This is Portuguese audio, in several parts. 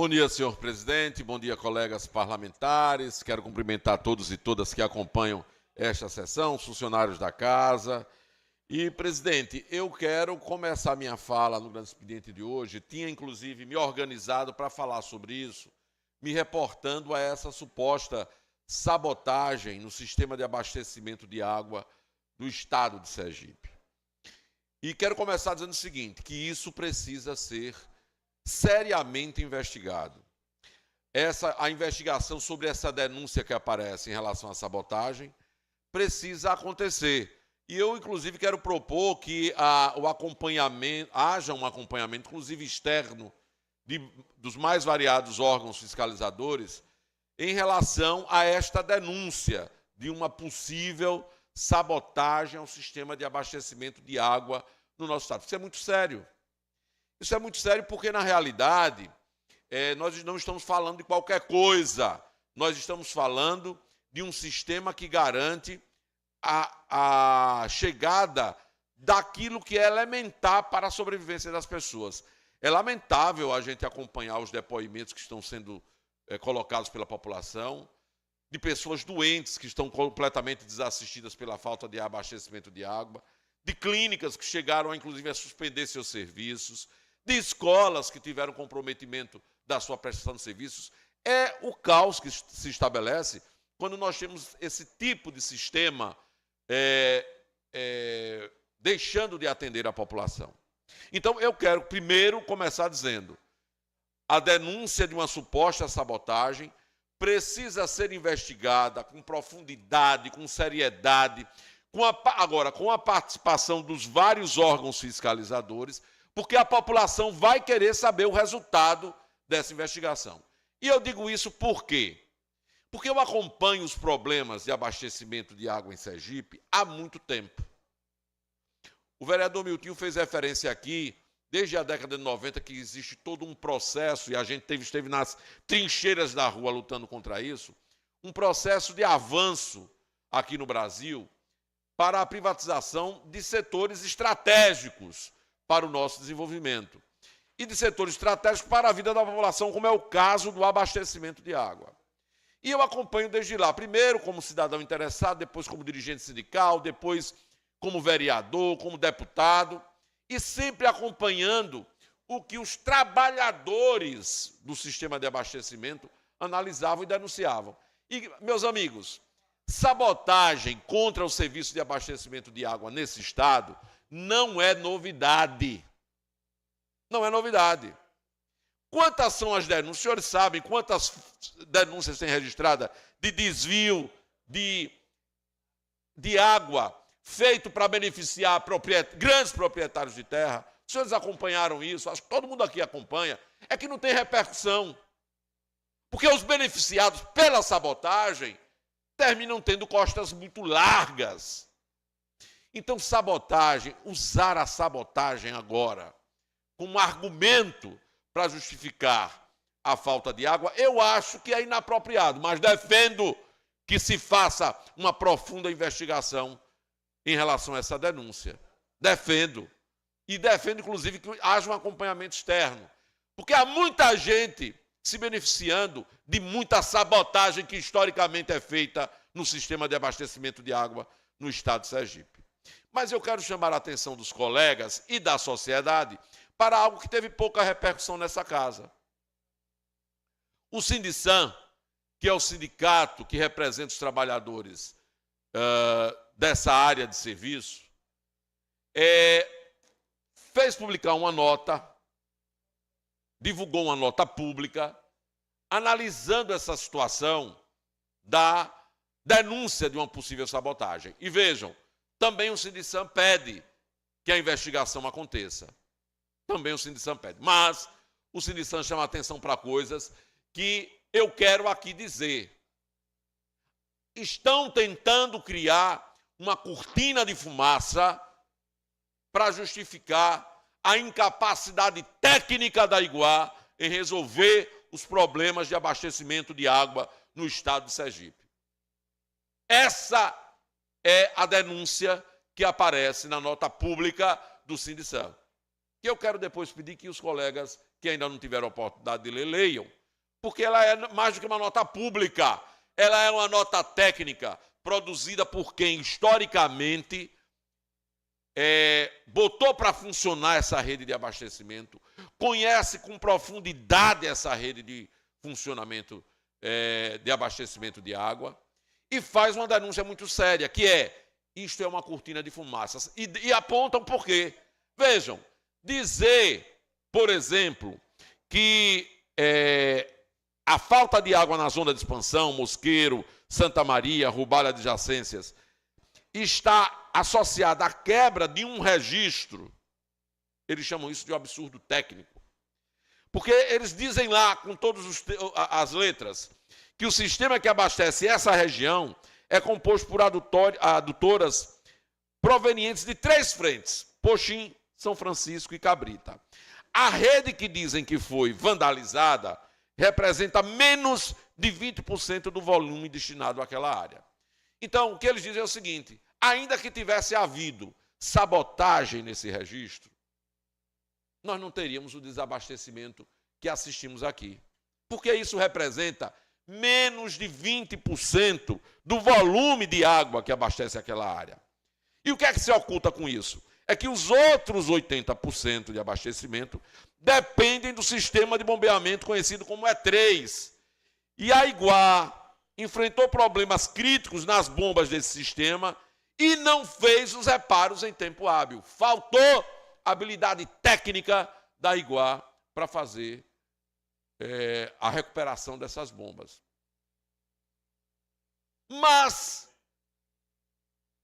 Bom dia, senhor presidente. Bom dia, colegas parlamentares. Quero cumprimentar todos e todas que acompanham esta sessão, os funcionários da casa. E, presidente, eu quero começar minha fala no grande expediente de hoje. Tinha, inclusive, me organizado para falar sobre isso, me reportando a essa suposta sabotagem no sistema de abastecimento de água do estado de Sergipe. E quero começar dizendo o seguinte, que isso precisa ser seriamente investigado. A investigação sobre essa denúncia que aparece em relação à sabotagem precisa acontecer. E eu, inclusive, quero propor que haja um acompanhamento, inclusive externo, dos mais variados órgãos fiscalizadores em relação a esta denúncia de uma possível sabotagem ao sistema de abastecimento de água no nosso estado. Isso é muito sério. Isso é muito sério porque, na realidade, nós não estamos falando de qualquer coisa. Nós estamos falando de um sistema que garante a chegada daquilo que é elementar para a sobrevivência das pessoas. É lamentável a gente acompanhar os depoimentos que estão sendo colocados pela população, de pessoas doentes que estão completamente desassistidas pela falta de abastecimento de água, de clínicas que chegaram, inclusive, a suspender seus serviços, de escolas que tiveram comprometimento da sua prestação de serviços. É o caos que se estabelece quando nós temos esse tipo de sistema deixando de atender a população. Então, eu quero primeiro começar dizendo, a denúncia de uma suposta sabotagem precisa ser investigada com profundidade, com seriedade, agora com a participação dos vários órgãos fiscalizadores, porque a população vai querer saber o resultado dessa investigação. E eu digo isso por quê? Porque eu acompanho os problemas de abastecimento de água em Sergipe há muito tempo. O vereador Miltinho fez referência aqui, desde a década de 90, que existe todo um processo, e a gente esteve nas trincheiras da rua lutando contra isso, um processo de avanço aqui no Brasil para a privatização de setores estratégicos para o nosso desenvolvimento e de setores estratégicos para a vida da população, como é o caso do abastecimento de água. E eu acompanho desde lá, primeiro como cidadão interessado, depois como dirigente sindical, depois como vereador, como deputado, e sempre acompanhando o que os trabalhadores do sistema de abastecimento analisavam e denunciavam. E, meus amigos, sabotagem contra o serviço de abastecimento de água nesse estado não é novidade. Não é novidade. Quantas são as denúncias? Os senhores sabem quantas denúncias têm registradas de desvio de água feito para beneficiar grandes proprietários de terra? Os senhores acompanharam isso? Acho que todo mundo aqui acompanha. É que não tem repercussão. Porque os beneficiados pela sabotagem terminam tendo costas muito largas. Então, sabotagem, usar a sabotagem agora como argumento para justificar a falta de água, eu acho que é inapropriado, mas defendo que se faça uma profunda investigação em relação a essa denúncia. Defendo. E defendo, inclusive, que haja um acompanhamento externo. Porque há muita gente se beneficiando de muita sabotagem que historicamente é feita no sistema de abastecimento de água no estado de Sergipe. Mas eu quero chamar a atenção dos colegas e da sociedade para algo que teve pouca repercussão nessa casa. O Sindisan, que é o sindicato que representa os trabalhadores dessa área de serviço, fez publicar uma nota, divulgou uma nota pública, analisando essa situação da denúncia de uma possível sabotagem. E vejam, também o Sindisan pede que a investigação aconteça. Também o Sindisan pede. Mas o Sindisan chama a atenção para coisas que eu quero aqui dizer. Estão tentando criar uma cortina de fumaça para justificar a incapacidade técnica da Iguá em resolver os problemas de abastecimento de água no estado de Sergipe. Essa é a denúncia que aparece na nota pública do Sindisan. que eu quero depois pedir que os colegas que ainda não tiveram a oportunidade de ler, leiam, porque ela é mais do que uma nota pública, ela é uma nota técnica produzida por quem, historicamente, botou para funcionar essa rede de abastecimento, conhece com profundidade essa rede de funcionamento de abastecimento de água e faz uma denúncia muito séria, que isto é uma cortina de fumaça. E apontam por quê. Vejam, dizer, por exemplo, que a falta de água na zona de expansão, Mosqueiro, Santa Maria, Rubalha adjacências, está associada à quebra de um registro. Eles chamam isso de um absurdo técnico. Porque eles dizem lá, com todas as letras, que o sistema que abastece essa região é composto por adutoras provenientes de 3 frentes: Poxim, São Francisco e Cabrita. A rede que dizem que foi vandalizada representa menos de 20% do volume destinado àquela área. Então, o que eles dizem é o seguinte: ainda que tivesse havido sabotagem nesse registro, nós não teríamos o desabastecimento que assistimos aqui. Porque isso representa menos de 20% do volume de água que abastece aquela área. E o que é que se oculta com isso? É que os outros 80% de abastecimento dependem do sistema de bombeamento conhecido como E3. E a Iguá enfrentou problemas críticos nas bombas desse sistema e não fez os reparos em tempo hábil. Faltou habilidade técnica da Iguá para fazer a recuperação dessas bombas. Mas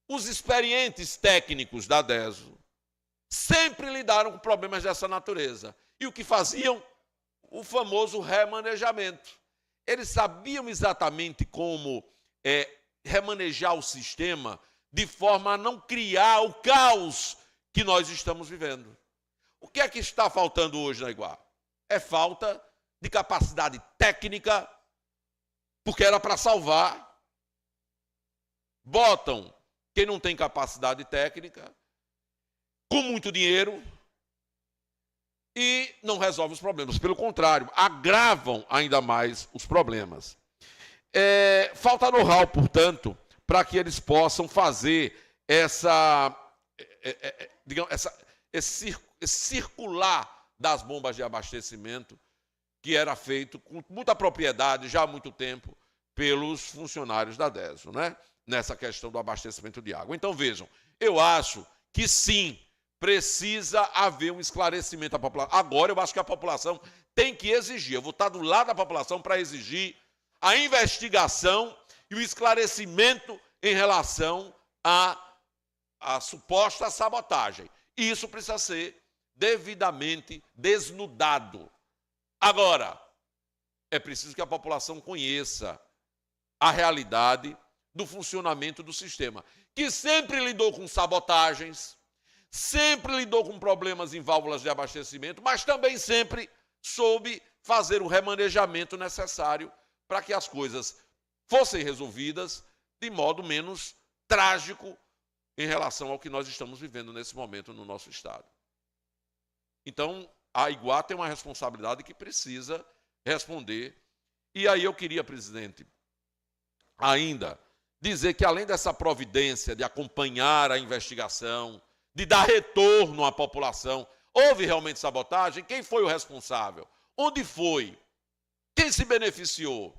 os experientes técnicos da DESO sempre lidaram com problemas dessa natureza. E o que faziam? O famoso remanejamento. Eles sabiam exatamente como remanejar o sistema de forma a não criar o caos que nós estamos vivendo. O que é que está faltando hoje na Iguá? É falta de capacidade técnica, porque era para salvar. Botam quem não tem capacidade técnica, com muito dinheiro, e não resolve os problemas. Pelo contrário, agravam ainda mais os problemas. Falta know-how, portanto, para que eles possam fazer esse circular das bombas de abastecimento, que era feito com muita propriedade, já há muito tempo, pelos funcionários da DESO, né? Nessa questão do abastecimento de água. Então, vejam, eu acho que sim, precisa haver um esclarecimento à população. Agora, eu acho que a população tem que exigir. Eu vou estar do lado da população para exigir a investigação e o esclarecimento em relação à suposta sabotagem. E isso precisa ser devidamente desnudado. Agora, é preciso que a população conheça a realidade do funcionamento do sistema, que sempre lidou com sabotagens, sempre lidou com problemas em válvulas de abastecimento, mas também sempre soube fazer o remanejamento necessário para que as coisas fossem resolvidas de modo menos trágico em relação ao que nós estamos vivendo nesse momento no nosso estado. Então, a Iguá tem uma responsabilidade que precisa responder. E aí eu queria, presidente, ainda dizer que além dessa providência de acompanhar a investigação, de dar retorno à população, houve realmente sabotagem? Quem foi o responsável? Onde foi? Quem se beneficiou?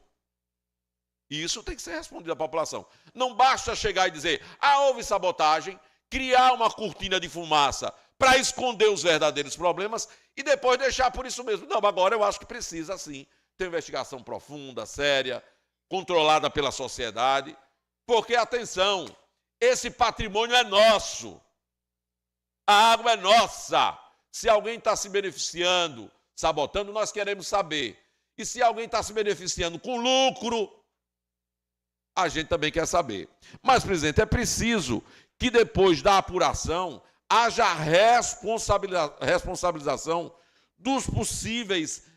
E isso tem que ser respondido à população. Não basta chegar e dizer, houve sabotagem, criar uma cortina de fumaça para esconder os verdadeiros problemas e depois deixar por isso mesmo. Não, agora eu acho que precisa, sim, ter uma investigação profunda, séria, controlada pela sociedade, porque, atenção, esse patrimônio é nosso. A água é nossa. Se alguém está se beneficiando, sabotando, nós queremos saber. E se alguém está se beneficiando com lucro, a gente também quer saber. Mas, presidente, é preciso que depois da apuração haja responsabilização dos possíveis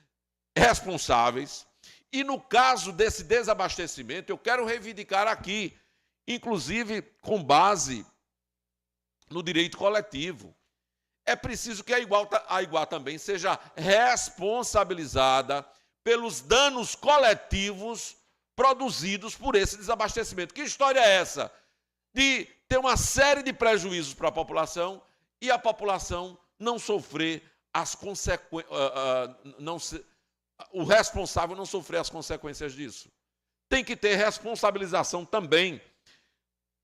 responsáveis. E no caso desse desabastecimento, eu quero reivindicar aqui, inclusive com base no direito coletivo. é preciso que a Aiguá também seja responsabilizada pelos danos coletivos produzidos por esse desabastecimento. Que história é essa? De ter uma série de prejuízos para a população e a população não sofrer as consequências, o responsável não sofrer as consequências disso. Tem que ter responsabilização também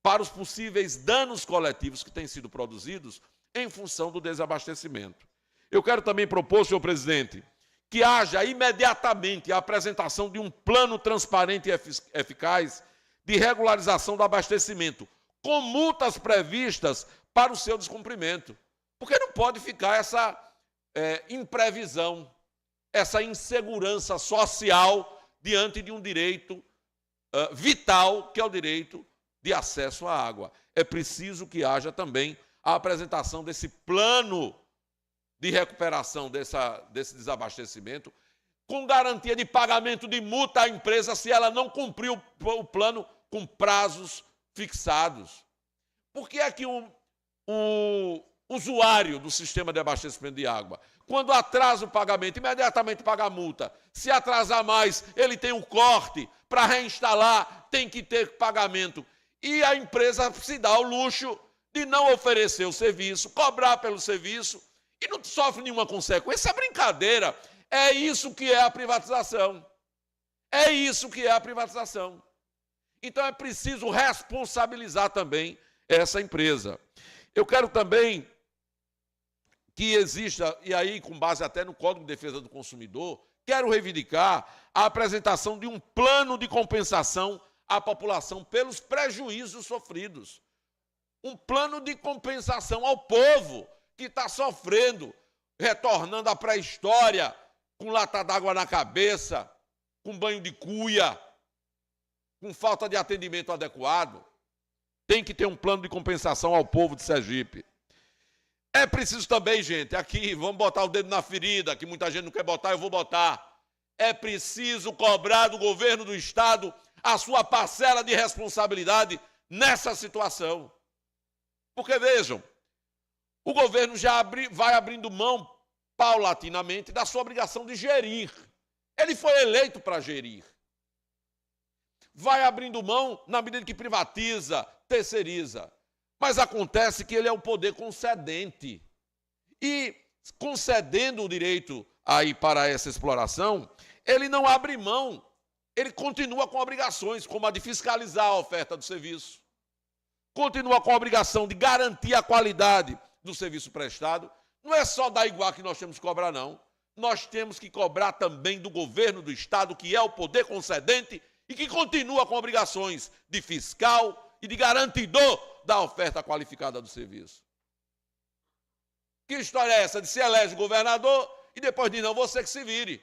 para os possíveis danos coletivos que têm sido produzidos em função do desabastecimento. Eu quero também propor, senhor presidente, que haja imediatamente a apresentação de um plano transparente e eficaz de regularização do abastecimento, com multas previstas para o seu descumprimento. Porque não pode ficar essa imprevisão, essa insegurança social diante de um direito vital, que é o direito de acesso à água. É preciso que haja também a apresentação desse plano de recuperação desse desabastecimento, com garantia de pagamento de multa à empresa se ela não cumpriu o plano com prazos fixados. Por que é que o usuário do sistema de abastecimento de água, quando atrasa o pagamento, imediatamente paga a multa? Se atrasar mais, ele tem um corte para reinstalar, tem que ter pagamento. E a empresa se dá o luxo de não oferecer o serviço, cobrar pelo serviço, e não sofre nenhuma consequência. É brincadeira. É isso que é a privatização. É isso que é a privatização. Então é preciso responsabilizar também essa empresa. Eu quero também que exista, e aí com base até no Código de Defesa do Consumidor, quero reivindicar a apresentação de um plano de compensação à população pelos prejuízos sofridos. Um plano de compensação ao povo que está sofrendo, retornando à pré-história, com lata d'água na cabeça, com banho de cuia, com falta de atendimento adequado. Tem que ter um plano de compensação ao povo de Sergipe. É preciso também, gente, aqui, vamos botar o dedo na ferida, que muita gente não quer botar, eu vou botar. É preciso cobrar do governo do Estado a sua parcela de responsabilidade nessa situação. Porque, vejam, o governo já vai abrindo mão paulatinamente da sua obrigação de gerir. Ele foi eleito para gerir. Vai abrindo mão na medida que privatiza, terceiriza. Mas acontece que ele é o poder concedente. E concedendo o direito aí para essa exploração, ele não abre mão. Ele continua com obrigações, como a de fiscalizar a oferta do serviço. Continua com a obrigação de garantir a qualidade do serviço prestado. Não é só da Aiguá que nós temos que cobrar, não. Nós temos que cobrar também do governo do Estado, que é o poder concedente e que continua com obrigações de fiscal e de garantidor da oferta qualificada do serviço. Que história é essa de se elege governador e depois diz, não, você que se vire.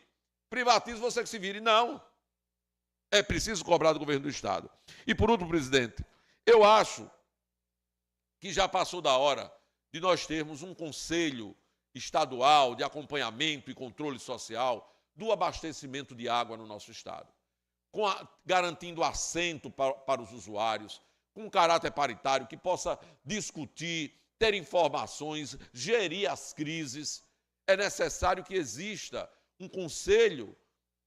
Privatiza, você que se vire. Não. É preciso cobrar do governo do Estado. E por último, presidente, eu acho que já passou da hora de nós termos um conselho estadual de acompanhamento e controle social do abastecimento de água no nosso estado, garantindo assento para os usuários, com caráter paritário, que possa discutir, ter informações, gerir as crises. É necessário que exista um conselho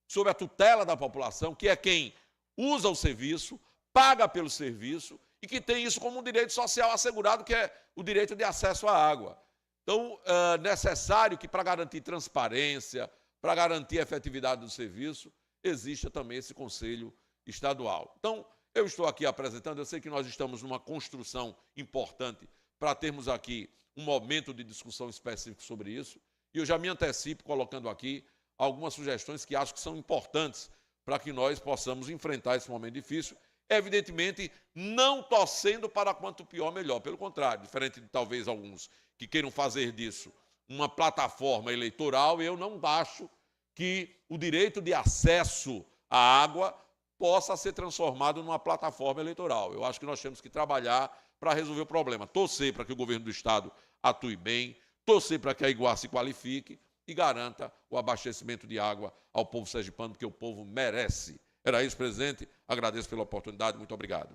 sob a tutela da população, que é quem usa o serviço, paga pelo serviço, e que tem isso como um direito social assegurado, que é o direito de acesso à água. Então, é necessário que, para garantir transparência, para garantir a efetividade do serviço, exista também esse conselho estadual. Então, eu estou aqui apresentando, eu sei que nós estamos numa construção importante para termos aqui um momento de discussão específico sobre isso, e eu já me antecipo colocando aqui algumas sugestões que acho que são importantes para que nós possamos enfrentar esse momento difícil, evidentemente não torcendo para quanto pior, melhor. Pelo contrário, diferente de talvez alguns que queiram fazer disso uma plataforma eleitoral, eu não acho que o direito de acesso à água possa ser transformado numa plataforma eleitoral. Eu acho que nós temos que trabalhar para resolver o problema. Torcer para que o governo do Estado atue bem, torcer para que a Aiguá se qualifique e garanta o abastecimento de água ao povo sergipano, porque o povo merece. Era isso, presidente. Agradeço pela oportunidade. Muito obrigado.